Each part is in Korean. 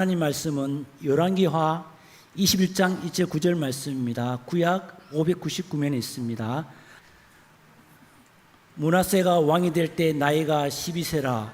하나님 말씀은 열왕기하 21장 2절 9절 말씀입니다. 구약 599면에 있습니다. 므낫세가 왕이 될 때 나이가 12세라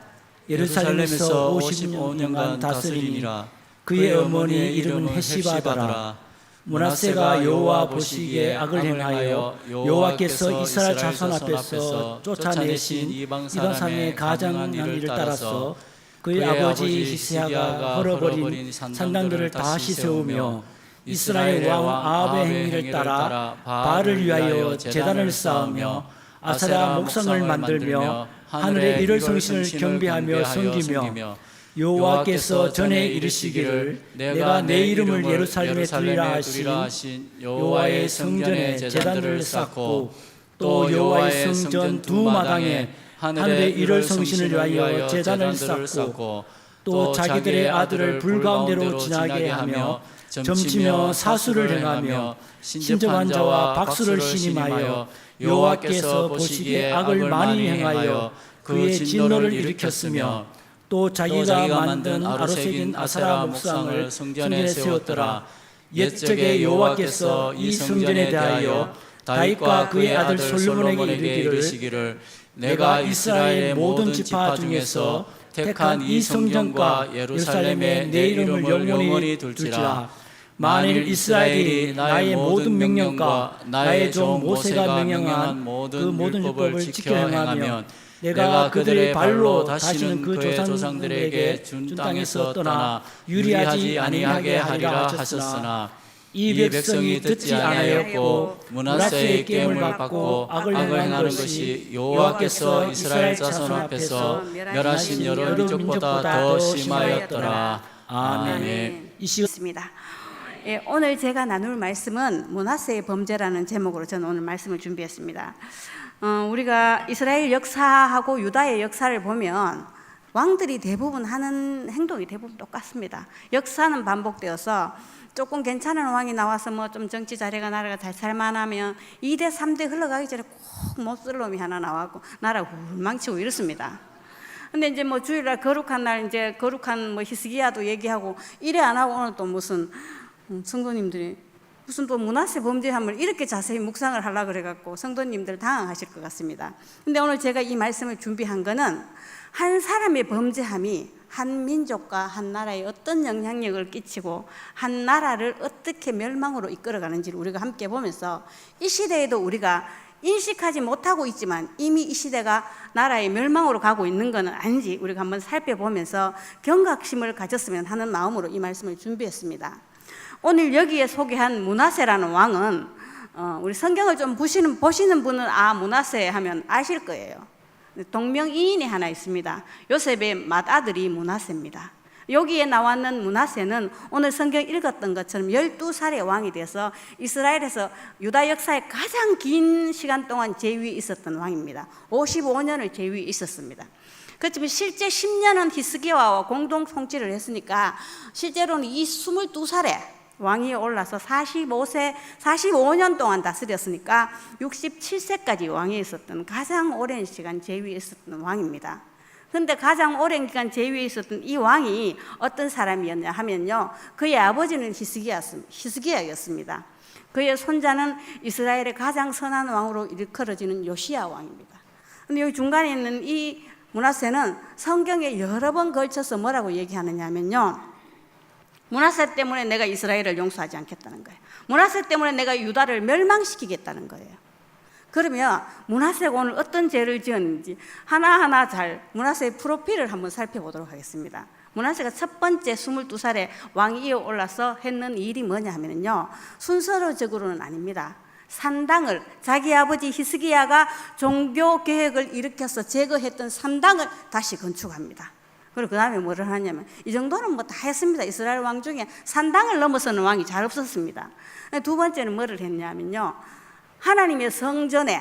예루살렘에서 55년간 다스리니라. 그의 어머니 이름은 헤시바더라. 므낫세가 여호와 보시기에 악을 행하여 여호와께서 이스라엘 자손 앞에서 쫓아내신 이방 사람의 가증한 일을 따라서 그의 아버지 히스기야가 헐어버린 산당들을 다시 세우며 이스라엘 왕 아합의 행위를 따라 바알을 위하여 제단을 쌓으며 아세라 목상을 만들며 하늘의 이를 성신을 경배하며 섬기며 여호와께서 전에 이르시기를 내가 내 이름을 예루살렘에 두리라 하신 여호와의 성전에 제단들을 쌓고 또 여호와의 성전 두 마당에 하늘의 이를 성신을 위하여 제단을 쌓고 또 자기들의 아들을 불 가운데로 지나게 하며 점치며 사수를 행하며 신접한 자와 박수를 신임하여 여호와께서 보시기에 악을 많이 행하여 그의 진노를 일으켰으며 또 자기가 만든 아로새긴 아세라 목상을 성전에 세웠더라. 옛적에 여호와께서 이 성전에 대하여 다윗과 그의 아들 솔로몬에게 이르기를 내가 이스라엘의 모든 지파 중에서 택한 이 성전과 예루살렘에 내 이름을 영원히 둘지라. 만일 이스라엘이 나의 모든 명령과 나의 종 모세가 명령한 그 모든 율법을 지켜 행하면 내가 그들의 발로 다시는 그 조상들에게 준 땅에서 떠나 유리하지 아니하게 하리라 하셨으나 이 백성이 듣지 아니하였고 므낫세의 계명을 받고 악을 행하는 것이 여호와께서 이스라엘 자손 앞에서 멸하신 여러 민족보다 더 심하였더라. 아멘. 있습니다. 예, 오늘 제가 나눌 말씀은 므낫세의 범죄라는 제목으로 저는 오늘 말씀을 준비했습니다. 우리가 이스라엘 역사하고 유다의 역사를 보면 왕들이 대부분 하는 행동이 대부분 똑같습니다. 역사는 반복되어서 조금 괜찮은 왕이 나와서 뭐 좀 정치 자리가 나라가 잘 살만하면 2대 3대 흘러가기 전에 꼭 못쓸 놈이 하나 나와고 나라 훌망치고 이렇습니다. 근데 이제 뭐 주일날 거룩한 날 이제 거룩한 뭐 히스기야도 얘기하고 이래 안 하고 오늘 또 무슨 성도님들이 무슨 또 므낫세 범죄함을 이렇게 자세히 묵상을 하려고 그래갖고 성도님들 당황하실 것 같습니다. 근데 오늘 제가 이 말씀을 준비한 거는 한 사람의 범죄함이 한 민족과 한 나라에 어떤 영향력을 끼치고 한 나라를 어떻게 멸망으로 이끌어가는지를 우리가 함께 보면서 이 시대에도 우리가 인식하지 못하고 있지만 이미 이 시대가 나라의 멸망으로 가고 있는 것은 아닌지 우리가 한번 살펴보면서 경각심을 가졌으면 하는 마음으로 이 말씀을 준비했습니다. 오늘 여기에 소개한 므낫세라는 왕은 우리 성경을 좀 보시는 분은 므낫세 하면 아실 거예요. 동명이인이 하나 있습니다. 요셉의 맏아들이 므낫세입니다. 여기에 나왔는 므낫세는 오늘 성경 읽었던 것처럼 12살의 왕이 돼서 이스라엘에서 유다 역사의 가장 긴 시간 동안 제위에 있었던 왕입니다. 55년을 제위에 있었습니다. 그렇지만 실제 10년은 히스기야와 공동 통치를 했으니까 실제로는 이 22살에 왕위에 올라서 45년 동안 다스렸으니까 67세까지 왕위에 있었던 가장 오랜 시간 제위에 있었던 왕입니다. 그런데 가장 오랜 기간 제위에 있었던 이 왕이 어떤 사람이었냐 하면요, 그의 아버지는 히스기야였습니다. 그의 손자는 이스라엘의 가장 선한 왕으로 일컬어지는 요시야 왕입니다. 그런데 여기 중간에 있는 이 므낫세는 성경에 여러 번 걸쳐서 뭐라고 얘기하느냐 하면요, 므낫세 때문에 내가 이스라엘을 용서하지 않겠다는 거예요. 므낫세 때문에 내가 유다를 멸망시키겠다는 거예요. 그러면 므낫세가 오늘 어떤 죄를 지었는지 하나하나 잘 므낫세의 프로필을 한번 살펴보도록 하겠습니다. 므낫세가 첫 번째 22살에 왕위에 올라서 했는 일이 뭐냐 하면요, 순서적으로는 아닙니다. 산당을 자기 아버지 히스기야가 종교 개혁을 일으켜서 제거했던 산당을 다시 건축합니다. 그리고 그 다음에 뭐를 하냐면 이 정도는 뭐 다 했습니다. 이스라엘 왕 중에 산당을 넘어서는 왕이 잘 없었습니다. 두 번째는 뭐를 했냐면요, 하나님의 성전에,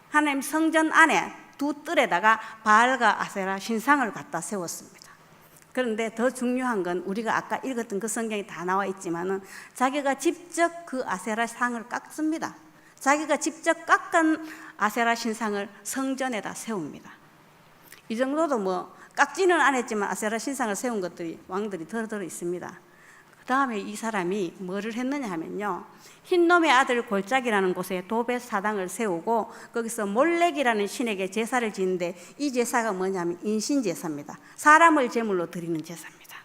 하나님 성전 안에 두 뜰에다가 바알과 아세라 신상을 갖다 세웠습니다. 그런데 더 중요한 건 우리가 아까 읽었던 그 성경에 다 나와 있지만은 자기가 직접 그 아세라 상을 깎습니다. 자기가 직접 깎은 아세라 신상을 성전에다 세웁니다. 이 정도도 뭐 깎지는 않았지만 아세라 신상을 세운 것들이 왕들이 더러 있습니다. 그 다음에 이 사람이 뭐를 했느냐 하면요, 흰놈의 아들 골짜기라는 곳에 도벳 사당을 세우고 거기서 몰렉이라는 신에게 제사를 지는데, 이 제사가 뭐냐면 인신제사입니다. 사람을 제물로 드리는 제사입니다.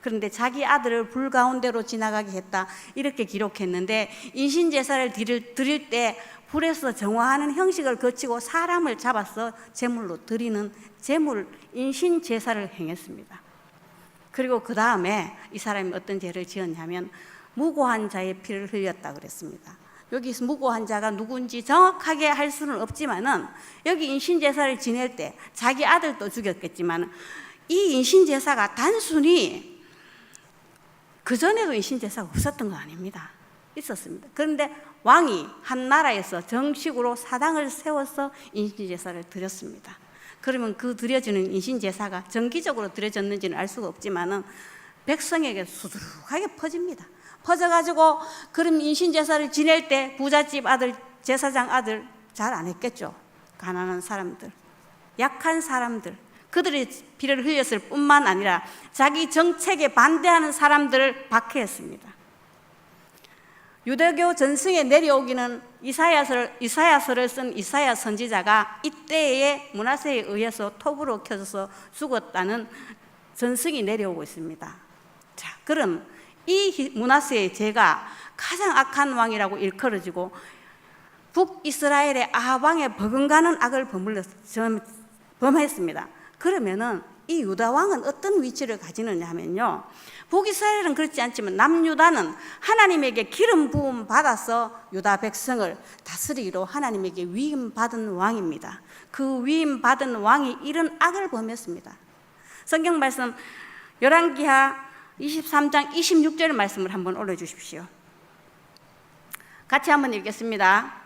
그런데 자기 아들을 불 가운데로 지나가게 했다, 이렇게 기록했는데, 인신제사를 드릴 때 불에서 정화하는 형식을 거치고 사람을 잡아서 제물로 드리는 제물 인신제사를 행했습니다. 그리고 그 다음에 이 사람이 어떤 죄를 지었냐면 무고한 자의 피를 흘렸다 그랬습니다. 여기서 무고한 자가 누군지 정확하게 할 수는 없지만은, 여기 인신제사를 지낼 때 자기 아들도 죽였겠지만, 이 인신제사가 단순히 그전에도 인신제사가 없었던 건 아닙니다. 있었습니다. 그런데 왕이 한 나라에서 정식으로 사당을 세워서 인신제사를 드렸습니다. 그러면 그 드려지는 인신제사가 정기적으로 드려졌는지는 알 수가 없지만은 백성에게 수두룩하게 퍼집니다. 퍼져가지고, 그럼 인신제사를 지낼 때 부잣집 아들, 제사장 아들 잘 안 했겠죠. 가난한 사람들, 약한 사람들, 그들이 피를 흘렸을 뿐만 아니라 자기 정책에 반대하는 사람들을 박해했습니다. 유대교 전승에 내려오기는 이사야서를 쓴 이사야 선지자가 이때에 므낫세에 의해서 톱으로 켜져서 죽었다는 전승이 내려오고 있습니다. 자, 그럼 이 므낫세의 죄가 가장 악한 왕이라고 일컬어지고 북이스라엘의 아합왕에 버금가는 악을 범했습니다. 그러면은 이 유다 왕은 어떤 위치를 가지느냐 하면요, 북이스라엘은 그렇지 않지만 남유다는 하나님에게 기름 부음 받아서 유다 백성을 다스리기로 하나님에게 위임 받은 왕입니다. 그 위임 받은 왕이 이런 악을 범했습니다. 성경 말씀 열왕기하 23장 26절 말씀을 한번 올려주십시오. 같이 한번 읽겠습니다.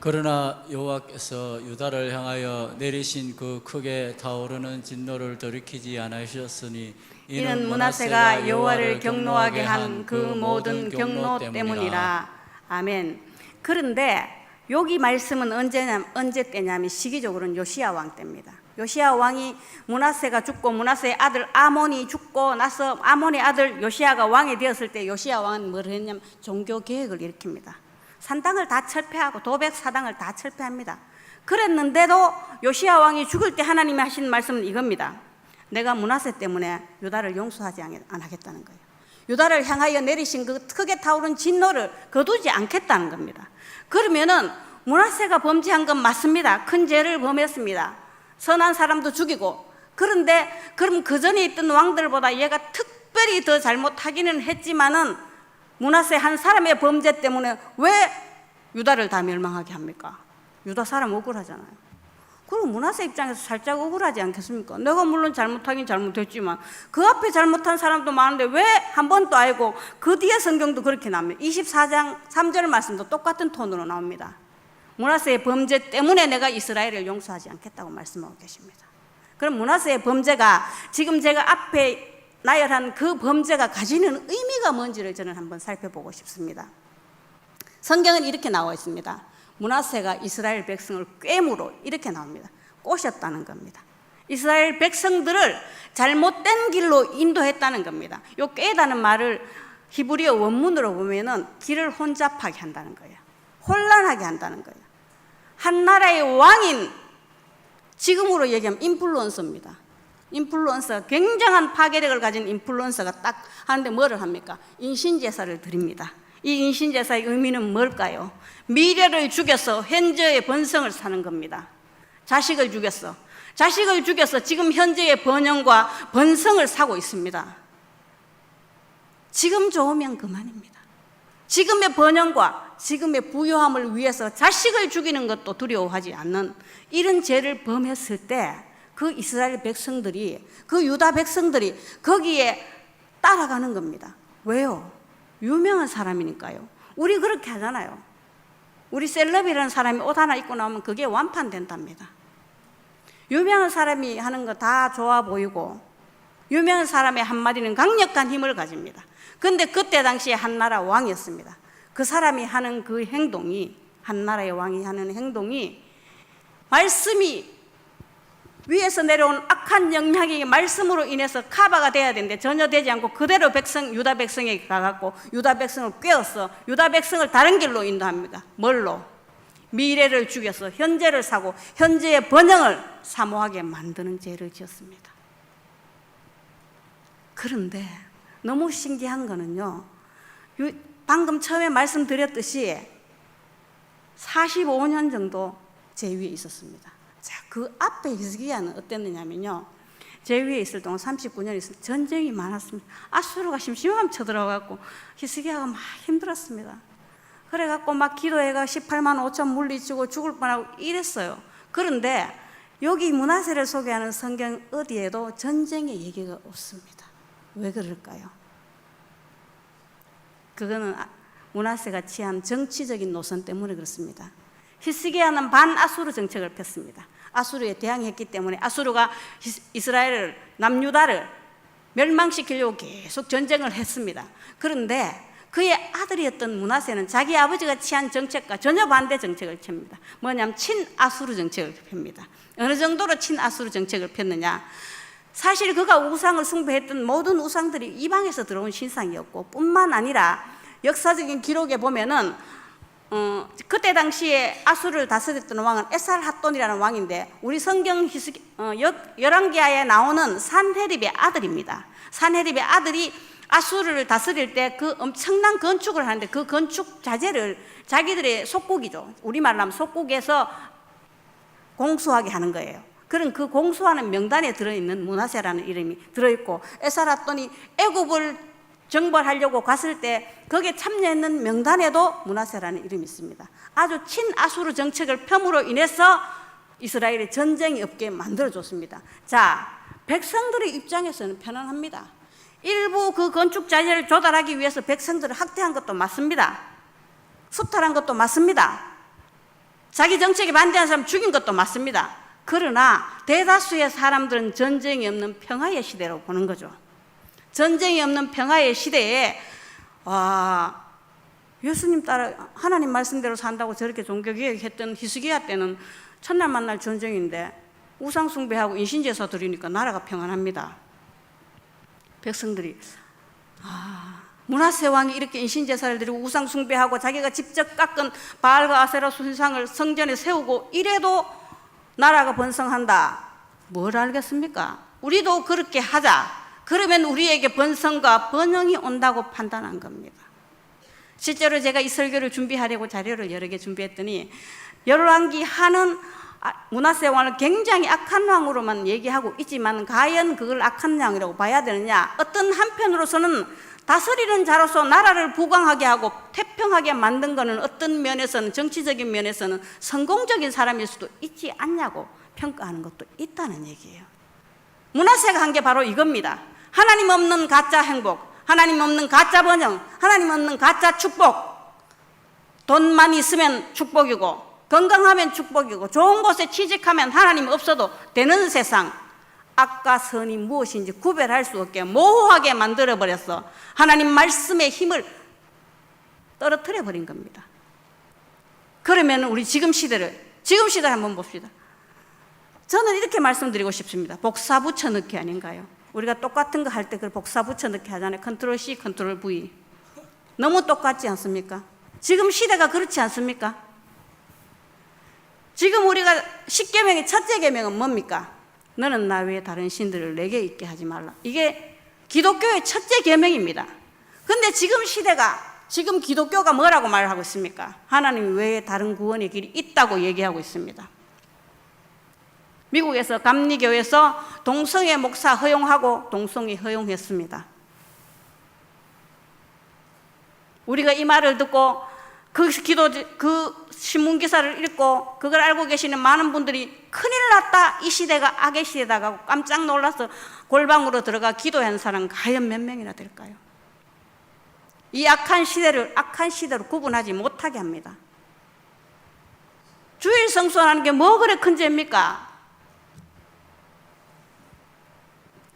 그러나 여호와께서 유다를 향하여 내리신 그 크게 타오르는 진노를 돌이키지 않으셨으니 이는 므낫세가 여호와를 경노하게 한 그 모든 경노 때문이라. 아멘. 그런데 여기 말씀은 언제 때냐면 시기적으로는 요시야 왕 때입니다. 요시야 왕이 므낫세가 죽고 므낫세의 아들 아몬이 죽고 나서 아몬의 아들 요시야가 왕이 되었을 때 요시야 왕은 뭘 했냐면 종교 개혁을 일으킵니다. 산당을 다 철폐하고 도백 사당을 다 철폐합니다. 그랬는데도 요시야 왕이 죽을 때 하나님이 하신 말씀은 이겁니다. 내가 므낫세 때문에 유다를 용서하지 않겠다는 거예요. 유다를 향하여 내리신 그 크게 타오른 진노를 거두지 않겠다는 겁니다. 그러면은 므낫세가 범죄한 건 맞습니다. 큰 죄를 범했습니다. 선한 사람도 죽이고. 그런데 그럼 그 전에 있던 왕들보다 얘가 특별히 더 잘못하기는 했지만은 므낫세 한 사람의 범죄 때문에 왜 유다를 다 멸망하게 합니까? 유다 사람 억울하잖아요. 그럼 므낫세 입장에서 살짝 억울하지 않겠습니까? 내가 물론 잘못하긴 잘못했지만 그 앞에 잘못한 사람도 많은데 왜 한 번도 알고, 그 뒤에 성경도 그렇게 나옵니다. 24장 3절 말씀도 똑같은 톤으로 나옵니다. 므낫세의 범죄 때문에 내가 이스라엘을 용서하지 않겠다고 말씀하고 계십니다. 그럼 므낫세의 범죄가 지금 제가 앞에 나열한 그 범죄가 가지는 의미가 뭔지를 저는 한번 살펴보고 싶습니다. 성경은 이렇게 나와 있습니다. 므낫세가 이스라엘 백성을 꾀므로, 이렇게 나옵니다. 꼬셨다는 겁니다. 이스라엘 백성들을 잘못된 길로 인도했다는 겁니다. 요 꾀다는 말을 히브리어 원문으로 보면은 길을 혼잡하게 한다는 거예요. 혼란하게 한다는 거예요. 한 나라의 왕인, 지금으로 얘기하면 인플루언서입니다. 인플루언서, 굉장한 파괴력을 가진 인플루언서가 딱 하는데 뭐를 합니까? 인신제사를 드립니다. 이 인신제사의 의미는 뭘까요? 미래를 죽여서 현재의 번성을 사는 겁니다. 자식을 죽였어 지금 현재의 번영과 번성을 사고 있습니다. 지금 좋으면 그만입니다. 지금의 번영과 지금의 부유함을 위해서 자식을 죽이는 것도 두려워하지 않는 이런 죄를 범했을 때 그 이스라엘 백성들이, 그 유다 백성들이 거기에 따라가는 겁니다. 왜요? 유명한 사람이니까요. 우리 그렇게 하잖아요. 우리 셀럽이라는 사람이 옷 하나 입고 나오면 그게 완판된답니다. 유명한 사람이 하는 거 다 좋아 보이고, 유명한 사람의 한마디는 강력한 힘을 가집니다. 그런데 그때 당시에 한 나라 왕이었습니다. 그 사람이 하는 그 행동이 한 나라의 왕이 하는 행동이 말씀이 위에서 내려온 악한 영향이 말씀으로 인해서 커버가 돼야 되는데 전혀 되지 않고 그대로 유다 백성에게 가갖고 유다 백성을 꿰어서 유다 백성을 다른 길로 인도합니다. 뭘로? 미래를 죽여서 현재를 사고 현재의 번영을 사모하게 만드는 죄를 지었습니다. 그런데 너무 신기한 거는요, 방금 처음에 말씀드렸듯이 45년 정도 제 위에 있었습니다. 자, 그 앞에 히스기야는 어땠느냐면요, 제 위에 있을 동안 39년 있을 전쟁이 많았습니다. 아수르가 심심하면 쳐들어가고 히스기야가 막 힘들었습니다. 그래갖고 막 기도해가 18만 5천 물리치고 죽을 뻔하고 이랬어요. 그런데 여기 므낫세를 소개하는 성경 어디에도 전쟁의 얘기가 없습니다. 왜 그럴까요? 그거는 므낫세가 취한 정치적인 노선 때문에 그렇습니다. 히스기야는 반아수르 정책을 폈습니다. 아수르에 대항했기 때문에 아수르가 이스라엘을, 남유다를 멸망시키려고 계속 전쟁을 했습니다. 그런데 그의 아들이었던 므낫세는 자기 아버지가 취한 정책과 전혀 반대 정책을 펴니다. 뭐냐면 친아수르 정책을 펴니다. 어느 정도로 친아수르 정책을 폈느냐, 사실 그가 우상을 숭배했던 모든 우상들이 이방에서 들어온 신상이었고, 뿐만 아니라 역사적인 기록에 보면은 그때 당시에 아수르를 다스렸던 왕은 에살핫돈이라는 왕인데, 우리 성경 열왕기하에 나오는 산헤립의 아들입니다. 산헤립의 아들이 아수르를 다스릴 때 그 엄청난 건축을 하는데, 그 건축 자재를 자기들의 속국이죠, 우리말로 하면 속국에서 공수하게 하는 거예요. 그런 그 공수하는 명단에 들어있는 므낫세라는 이름이 들어있고, 에살핫돈이 애굽을 정벌하려고 갔을 때 거기에 참여했는 명단에도 므낫세라는 이름이 있습니다. 아주 친아수르 정책을 펴므로 인해서 이스라엘의 전쟁이 없게 만들어줬습니다. 자, 백성들의 입장에서는 편안합니다. 일부 그 건축 자재를 조달하기 위해서 백성들을 학대한 것도 맞습니다. 수탈한 것도 맞습니다. 자기 정책에 반대한 사람 죽인 것도 맞습니다. 그러나 대다수의 사람들은 전쟁이 없는 평화의 시대로 보는 거죠. 전쟁이 없는 평화의 시대에 예수님 따라 하나님 말씀대로 산다고 저렇게 종교개혁했던 히스기야 때는 첫날 만날 전쟁인데 우상 숭배하고 인신제사 드리니까 나라가 평안합니다. 백성들이 므낫세 왕이 이렇게 인신제사를 드리고 우상 숭배하고 자기가 직접 깎은 바알과 아세라 순상을 성전에 세우고 이래도 나라가 번성한다. 뭘 알겠습니까? 우리도 그렇게 하자. 그러면 우리에게 번성과 번영이 온다고 판단한 겁니다. 실제로 제가 이 설교를 준비하려고 자료를 여러 개 준비했더니 열왕기 하는 므낫세 왕을 굉장히 악한 왕으로만 얘기하고 있지만 과연 그걸 악한 왕이라고 봐야 되느냐? 어떤 한편으로서는 다스리는 자로서 나라를 부강하게 하고 태평하게 만든 것은 어떤 면에서는, 정치적인 면에서는 성공적인 사람일 수도 있지 않냐고 평가하는 것도 있다는 얘기예요. 므낫세가 한 게 바로 이겁니다. 하나님 없는 가짜 행복, 하나님 없는 가짜 번영, 하나님 없는 가짜 축복. 돈만 있으면 축복이고 건강하면 축복이고 좋은 곳에 취직하면 하나님 없어도 되는 세상, 악과 선이 무엇인지 구별할 수 없게 모호하게 만들어버렸어. 하나님 말씀의 힘을 떨어뜨려 버린 겁니다. 그러면 우리 지금 시대를 한번 봅시다. 저는 이렇게 말씀드리고 싶습니다. 복사 붙여넣기 아닌가요? 우리가 똑같은 거 할 때 그걸 복사 붙여넣기 하잖아요. 컨트롤 C, 컨트롤 V. 너무 똑같지 않습니까? 지금 시대가 그렇지 않습니까? 지금 우리가 10계명의 첫째 계명은 뭡니까? 너는 나 외에 다른 신들을 내게 있게 하지 말라. 이게 기독교의 첫째 계명입니다. 근데 지금 시대가, 지금 기독교가 뭐라고 말하고 있습니까? 하나님 외에 다른 구원의 길이 있다고 얘기하고 있습니다. 미국에서 감리교에서 동성애 목사 허용하고 동성애 허용했습니다. 우리가 이 말을 듣고 그 신문 기사를 읽고 그걸 알고 계시는 많은 분들이 큰일 났다, 이 시대가 악의 시대다고 깜짝 놀라서 골방으로 들어가 기도한 사람 과연 몇 명이나 될까요? 이 악한 시대를 악한 시대로 구분하지 못하게 합니다. 주일 성수하는 게 뭐 그래 큰 죄입니까?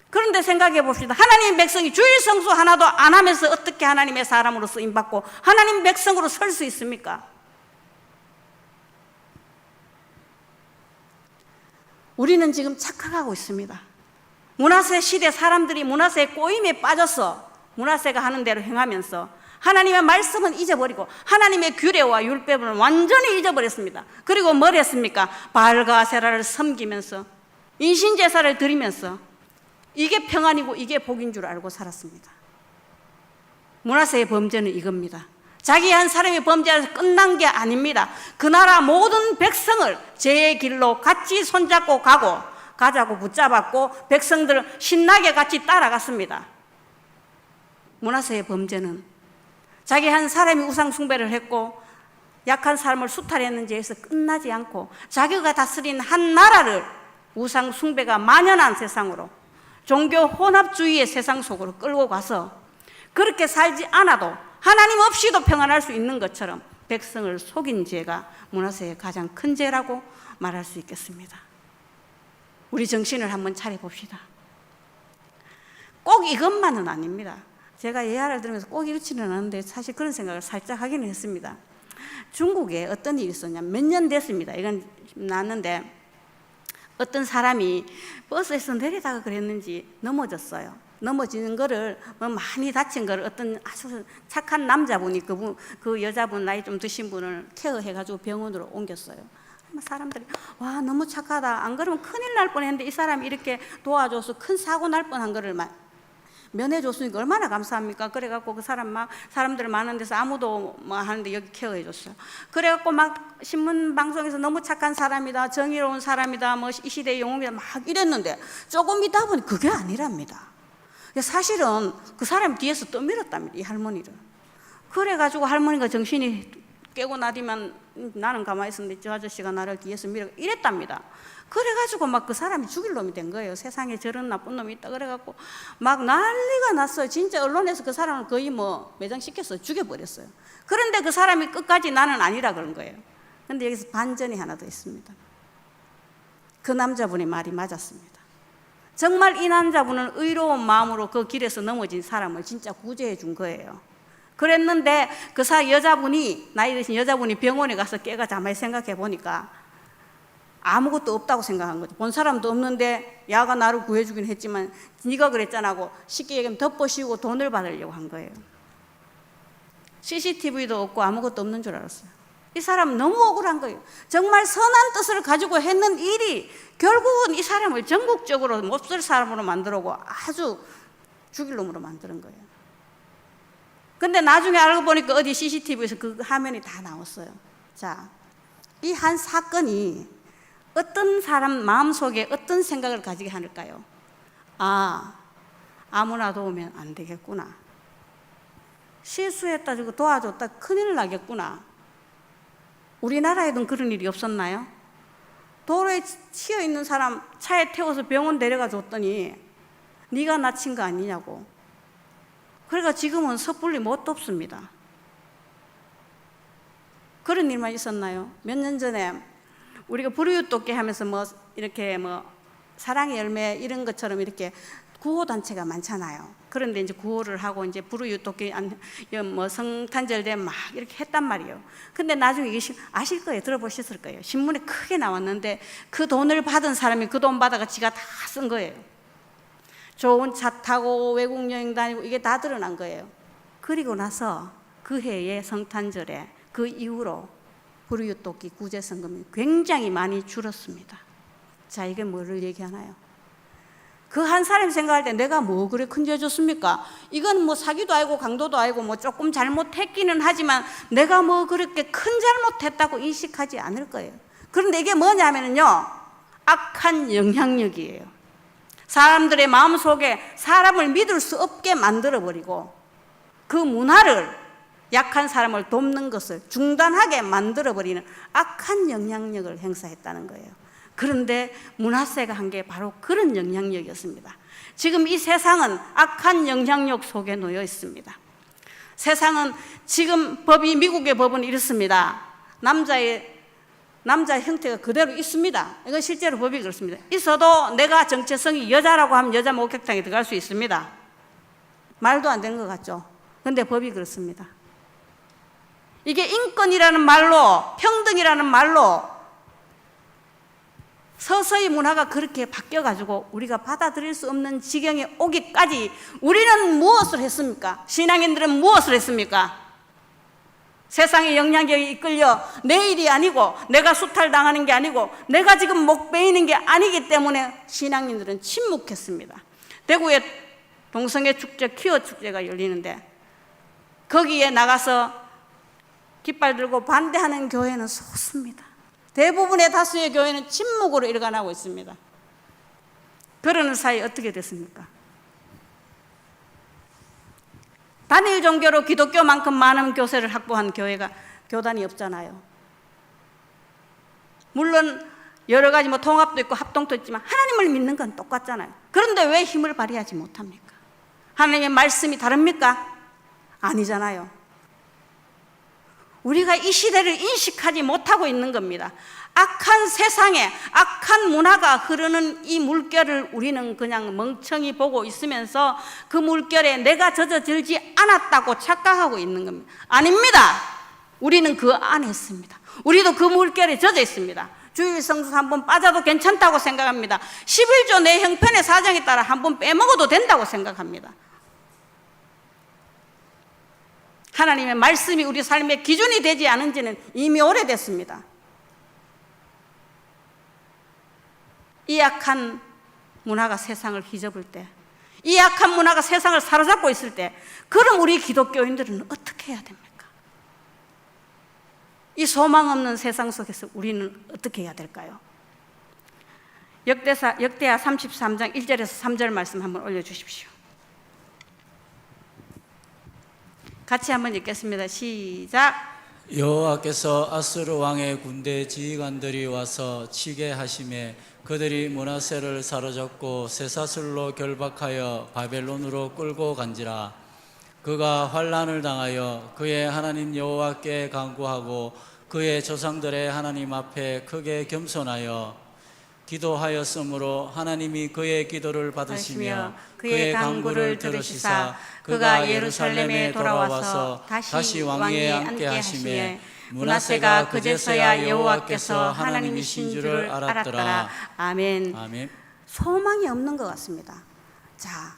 그런데 생각해 봅시다. 하나님 백성이 주일 성수 하나도 안 하면서 어떻게 하나님의 사람으로 쓰임받고 하나님 백성으로 설 수 있습니까? 우리는 지금 착각하고 있습니다. 므낫세 시대 사람들이 므낫세의 꼬임에 빠져서 므낫세가 하는 대로 행하면서 하나님의 말씀은 잊어버리고 하나님의 규례와 율법을 완전히 잊어버렸습니다. 그리고 뭘 했습니까? 바알과 아세라를 섬기면서 인신제사를 드리면서 이게 평안이고 이게 복인 줄 알고 살았습니다. 므낫세의 범죄는 이겁니다. 자기 한 사람이 범죄해서 끝난 게 아닙니다. 그 나라 모든 백성을 죄의 길로 같이 손잡고 가자고 붙잡았고 백성들을 신나게 같이 따라갔습니다. 므낫세의 범죄는 자기 한 사람이 우상 숭배를 했고 약한 사람을 수탈했는 죄에서 끝나지 않고 자기가 다스린 한 나라를 우상 숭배가 만연한 세상으로 종교 혼합주의의 세상 속으로 끌고 가서 그렇게 살지 않아도 하나님 없이도 평안할 수 있는 것처럼 백성을 속인 죄가 므낫세의 가장 큰 죄라고 말할 수 있겠습니다. 우리 정신을 한번 차려봅시다. 꼭 이것만은 아닙니다. 제가 예화를 들으면서 꼭 이렇지는 않은데 사실 그런 생각을 살짝 하기는 했습니다. 중국에 어떤 일이 있었냐면 몇 년 됐습니다. 이건 났는데 어떤 사람이 버스에서 내리다가 그랬는지 넘어졌어요. 넘어지는 거를 많이 다친 거를 어떤 아주 착한 남자분이 그 여자분 나이 좀 드신 분을 케어해가지고 병원으로 옮겼어요. 사람들이 와 너무 착하다. 안 그러면 큰일 날 뻔했는데 이 사람이 이렇게 도와줘서 큰 사고 날 뻔한 거를 면해줬으니까 얼마나 감사합니까? 그래갖고 그 사람들 많은 데서 아무도 하는데 여기 케어해줬어요. 그래갖고 막 신문 방송에서 너무 착한 사람이다, 정의로운 사람이다, 이 시대의 영웅이다 막 이랬는데 조금 있다 보니 그게 아니랍니다. 사실은 그 사람이 뒤에서 떠밀었답니다. 이 할머니를. 그래가지고 할머니가 정신이 깨고 나디만 나는 가만히 있었는데 저 아저씨가 나를 뒤에서 밀어 이랬답니다. 그래가지고 막 그 사람이 죽일 놈이 된 거예요. 세상에 저런 나쁜 놈이 있다 그래갖고 막 난리가 났어요. 진짜 언론에서 그 사람을 거의 매장시켜서 죽여버렸어요. 그런데 그 사람이 끝까지 나는 아니라 그런 거예요. 그런데 여기서 반전이 하나 더 있습니다. 그 남자분의 말이 맞았습니다. 정말 이 남자분은 의로운 마음으로 그 길에서 넘어진 사람을 진짜 구제해 준 거예요. 그랬는데 그 여자분이 나이 드신 여자분이 병원에 가서 깨가 자만히 생각해 보니까 아무것도 없다고 생각한 거죠. 본 사람도 없는데 야가 나를 구해주긴 했지만 네가 그랬잖아 하고 쉽게 얘기하면 덮어씌우고 돈을 받으려고 한 거예요. CCTV도 없고 아무것도 없는 줄 알았어요. 이 사람 너무 억울한 거예요. 정말 선한 뜻을 가지고 했는 일이 결국은 이 사람을 전국적으로 몹쓸 사람으로 만들고 아주 죽일 놈으로 만드는 거예요. 근데 나중에 알고 보니까 어디 CCTV에서 그 화면이 다 나왔어요. 자, 이 한 사건이 어떤 사람 마음속에 어떤 생각을 가지게 할까요? 아무나 도우면 안 되겠구나. 실수했다 주고 도와줬다 큰일 나겠구나. 우리나라에도 그런 일이 없었나요? 도로에 치여 있는 사람 차에 태워서 병원 데려가 줬더니 네가 다친 거 아니냐고. 그러니까 지금은 섣불리 못 돕습니다. 그런 일만 있었나요? 몇 년 전에 우리가 불우이웃돕기 하면서 이렇게 사랑의 열매 이런 것처럼 이렇게 구호단체가 많잖아요. 그런데 이제 구호를 하고 이제 불우이웃돕기 성탄절 때 막 이렇게 했단 말이에요. 근데 나중에 이게 아실 거예요. 들어보셨을 거예요. 신문에 크게 나왔는데 그 돈을 받은 사람이 그 돈 받아가 지가 다 쓴 거예요. 좋은 차 타고 외국 여행 다니고 이게 다 드러난 거예요. 그리고 나서 그 해의 성탄절에 그 이후로 불우이웃돕기 구제성금이 굉장히 많이 줄었습니다. 자, 이게 뭐를 얘기하나요? 그 한 사람이 생각할 때 내가 뭐 그래 큰 죄 줬습니까? 이건 사기도 아니고 강도도 아니고 조금 잘못했기는 하지만 내가 그렇게 큰 잘못했다고 인식하지 않을 거예요. 그런데 이게 뭐냐면요, 악한 영향력이에요. 사람들의 마음속에 사람을 믿을 수 없게 만들어버리고 그 문화를 약한 사람을 돕는 것을 중단하게 만들어버리는 악한 영향력을 행사했다는 거예요. 그런데 므낫세가 한 게 바로 그런 영향력이었습니다. 지금 이 세상은 악한 영향력 속에 놓여 있습니다. 세상은 지금 미국의 법은 이렇습니다. 남자의 형태가 그대로 있습니다. 이건 실제로 법이 그렇습니다. 있어도 내가 정체성이 여자라고 하면 여자 목욕탕에 들어갈 수 있습니다. 말도 안 되는 것 같죠? 그런데 법이 그렇습니다. 이게 인권이라는 말로, 평등이라는 말로 서서히 문화가 그렇게 바뀌어가지고 우리가 받아들일 수 없는 지경에 오기까지 우리는 무엇을 했습니까? 신앙인들은 무엇을 했습니까? 세상의 영향력에 이끌려 내 일이 아니고 내가 수탈당하는 게 아니고 내가 지금 목 베이는 게 아니기 때문에 신앙인들은 침묵했습니다. 대구에 동성애 축제, 퀴어 축제가 열리는데 거기에 나가서 깃발 들고 반대하는 교회는 소수입니다. 대부분의 다수의 교회는 침묵으로 일관하고 있습니다. 그러는 사이 어떻게 됐습니까? 단일 종교로 기독교만큼 많은 교세를 확보한 교회가 교단이 없잖아요. 물론 여러 가지 통합도 있고 합동도 있지만 하나님을 믿는 건 똑같잖아요. 그런데 왜 힘을 발휘하지 못합니까? 하나님의 말씀이 다릅니까? 아니잖아요. 우리가 이 시대를 인식하지 못하고 있는 겁니다. 악한 세상에 악한 문화가 흐르는 이 물결을 우리는 그냥 멍청이 보고 있으면서 그 물결에 내가 젖어들지 않았다고 착각하고 있는 겁니다. 아닙니다. 우리는 그 안에 있습니다. 우리도 그 물결에 젖어 있습니다. 주일 성수 한번 빠져도 괜찮다고 생각합니다. 11조 내 형편의 사정에 따라 한번 빼먹어도 된다고 생각합니다. 하나님의 말씀이 우리 삶의 기준이 되지 않은 지는 이미 오래됐습니다. 이 악한 문화가 세상을 휘저을 때, 이 악한 문화가 세상을 사로잡고 있을 때, 그럼 우리 기독교인들은 어떻게 해야 됩니까? 이 소망 없는 세상 속에서 우리는 어떻게 해야 될까요? 역대하 33장 1절에서 3절 말씀 한번 올려주십시오. 같이 한번 읽겠습니다. 시작. 여호와께서 아수르 왕의 군대 지휘관들이 와서 치게 하심에 그들이 므낫세를 사로잡고 쇠사슬로 결박하여 바벨론으로 끌고 간지라. 그가 환난을 당하여 그의 하나님 여호와께 간구하고 그의 조상들의 하나님 앞에 크게 겸손하여 기도하였으므로 하나님이 그의 기도를 받으시며 그의 간구를 들으시사 그가 예루살렘에 돌아와서 다시 왕위에 앉게 하시매 므낫세가 그제서야 여호와께서 하나님이신 줄을 알았더라. 아멘. 아멘. 소망이 없는 것 같습니다. 자,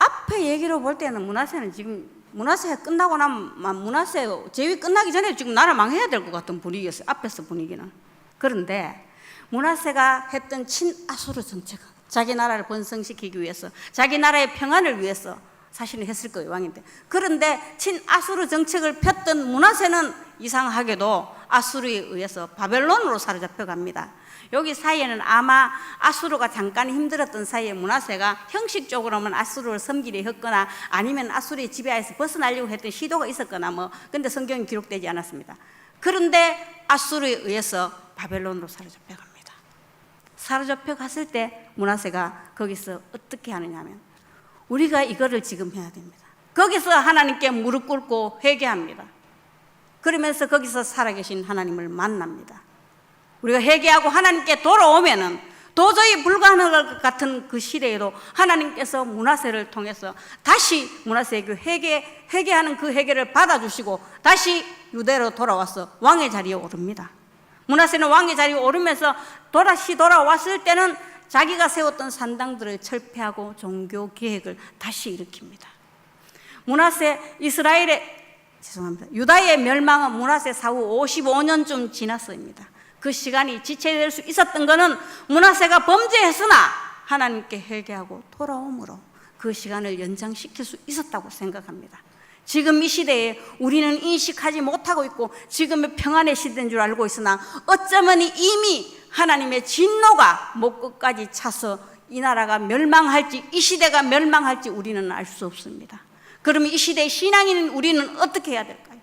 앞에 얘기로 볼 때는 므낫세는 지금 므낫세가 끝나고 나면 므낫세 제위 끝나기 전에 지금 나라 망해야 될 것 같은 분위기였어요. 앞에서 분위기는. 그런데 므낫세가 했던 친아수르 정책은 자기 나라를 번성시키기 위해서, 자기 나라의 평안을 위해서 사실은 했을 거예요, 왕인데. 그런데 친아수르 정책을 폈던 므낫세는 이상하게도 아수르에 의해서 바벨론으로 사로잡혀 갑니다. 여기 사이에는 아마 아수르가 잠깐 힘들었던 사이에 므낫세가 형식적으로는 아수르를 섬기려 했거나 아니면 아수르의 지배하에서 벗어나려고 했던 시도가 있었거나 근데 성경에 기록되지 않았습니다. 그런데 아수르에 의해서 바벨론으로 사로잡혀 갑니다. 사로잡혀 갔을 때 므낫세가 거기서 어떻게 하느냐 하면 우리가 이거를 지금 해야 됩니다. 거기서 하나님께 무릎 꿇고 회개합니다. 그러면서 거기서 살아계신 하나님을 만납니다. 우리가 회개하고 하나님께 돌아오면은 도저히 불가능할 것 같은 그 시대에도 하나님께서 므낫세를 통해서 다시 므낫세의 그 회개하는 그 회개를 받아주시고 다시 유대로 돌아와서 왕의 자리에 오릅니다. 므낫세는 왕의 자리에 오르면서 다시 돌아왔을 때는 자기가 세웠던 산당들을 철폐하고 종교 계획을 다시 일으킵니다. 유다의 멸망은 므낫세 사후 55년쯤 지났습니다. 그 시간이 지체될 수 있었던 것은 므낫세가 범죄했으나 하나님께 회개하고 돌아옴으로 그 시간을 연장시킬 수 있었다고 생각합니다. 지금 이 시대에 우리는 인식하지 못하고 있고 지금의 평안의 시대인 줄 알고 있으나 어쩌면 이미 하나님의 진노가 목끝까지 차서 이 나라가 멸망할지, 이 시대가 멸망할지 우리는 알 수 없습니다. 그러면 이 시대의 신앙인은 우리는 어떻게 해야 될까요?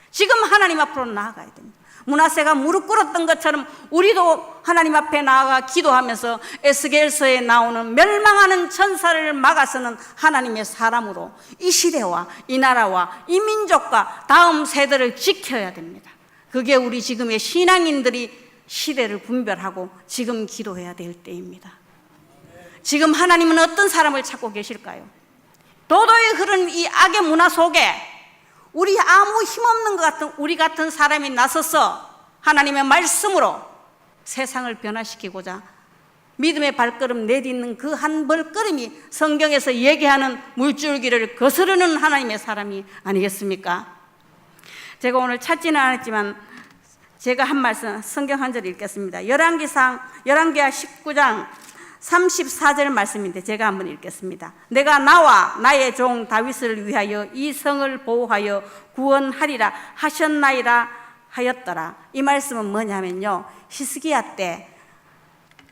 지금 하나님 앞으로 나아가야 됩니다. 므낫세가 무릎 꿇었던 것처럼 우리도 하나님 앞에 나아가 기도하면서 에스겔서에 나오는 멸망하는 천사를 막아서는 하나님의 사람으로 이 시대와 이 나라와 이 민족과 다음 세대를 지켜야 됩니다. 그게 우리 지금의 신앙인들이 시대를 분별하고 지금 기도해야 될 때입니다. 지금 하나님은 어떤 사람을 찾고 계실까요? 도도히 흐른 이 악의 문화 속에 우리 아무 힘없는 것 같은 우리 같은 사람이 나서서 하나님의 말씀으로 세상을 변화시키고자 믿음의 발걸음 내딛는 그 한 발걸음이 성경에서 얘기하는 물줄기를 거스르는 하나님의 사람이 아니겠습니까? 제가 오늘 찾지는 않았지만 제가 한 말씀, 성경 한 절 읽겠습니다. 열왕기하 19장 34절 말씀인데 제가 한번 읽겠습니다. 내가 나와 나의 종 다윗을 위하여 이 성을 보호하여 구원하리라 하셨나이다 하였더라. 이 말씀은 뭐냐면요, 히스기야 때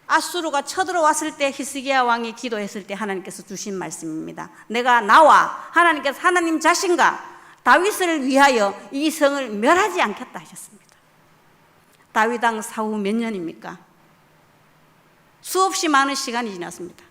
아수르가 쳐들어왔을 때 히스기야 왕이 기도했을 때 하나님께서 주신 말씀입니다. 내가 나와, 하나님께서 하나님 자신과 다윗을 위하여 이 성을 멸하지 않겠다 하셨습니다. 다윗 왕 사후 몇 년입니까? 수없이 많은 시간이 지났습니다.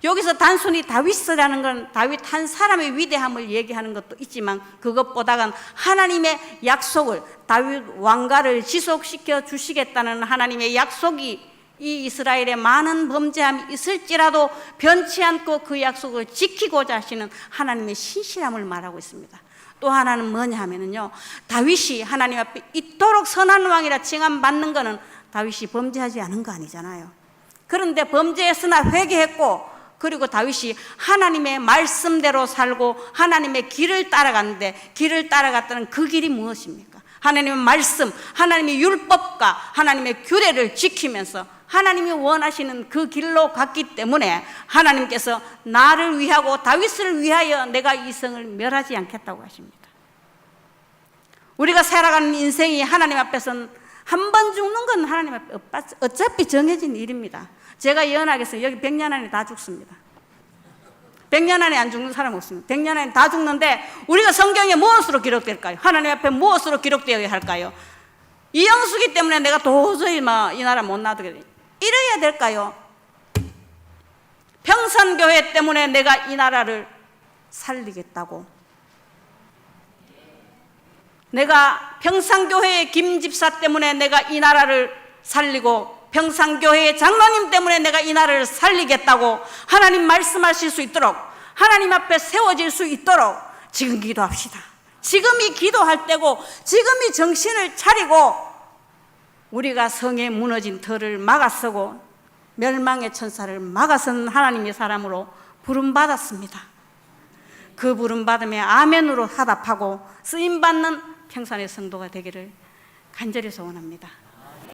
여기서 단순히 다윗이라는 건 다윗 한 사람의 위대함을 얘기하는 것도 있지만 그것보다는 하나님의 약속을, 다윗 왕가를 지속시켜 주시겠다는 하나님의 약속이 이 이스라엘에 많은 범죄함이 있을지라도 변치 않고 그 약속을 지키고자 하시는 하나님의 신실함을 말하고 있습니다. 또 하나는 뭐냐 하면요, 다윗이 하나님 앞에 이토록 선한 왕이라 칭함받는 것은 다윗이 범죄하지 않은 거 아니잖아요. 그런데 범죄했으나 회개했고, 그리고 다윗이 하나님의 말씀대로 살고 하나님의 길을 따라갔는데, 길을 따라갔다는 그 길이 무엇입니까? 하나님의 말씀, 하나님의 율법과 하나님의 규례를 지키면서 하나님이 원하시는 그 길로 갔기 때문에 하나님께서 나를 위하고 다윗을 위하여 내가 이 성을 멸하지 않겠다고 하십니다. 우리가 살아가는 인생이 하나님 앞에서는 한 번 죽는 건 하나님 앞에 어차피 정해진 일입니다. 제가 예언하겠어요. 여기 100년 안에 다 죽습니다. 100년 안에 안 죽는 사람 없습니다. 100년 안에 다 죽는데 우리가 성경에 무엇으로 기록될까요? 하나님 앞에 무엇으로 기록되어야 할까요? 이영수기 때문에 내가 도저히 이 나라 못 놔두겠다 이래야 될까요? 평산교회 때문에 내가 이 나라를 살리겠다고, 내가 평산교회의 김 집사 때문에 내가 이 나라를 살리고 평산교회의 장로님 때문에 내가 이 나라를 살리겠다고 하나님 말씀하실 수 있도록, 하나님 앞에 세워질 수 있도록 지금 기도합시다. 지금이 기도할 때고, 지금이 정신을 차리고 우리가 성에 무너진 터를 막아서고 멸망의 천사를 막아서는 하나님의 사람으로 부름받았습니다. 그 부름받음에 아멘으로 화답하고 쓰임받는 평산의 성도가 되기를 간절히 소원합니다.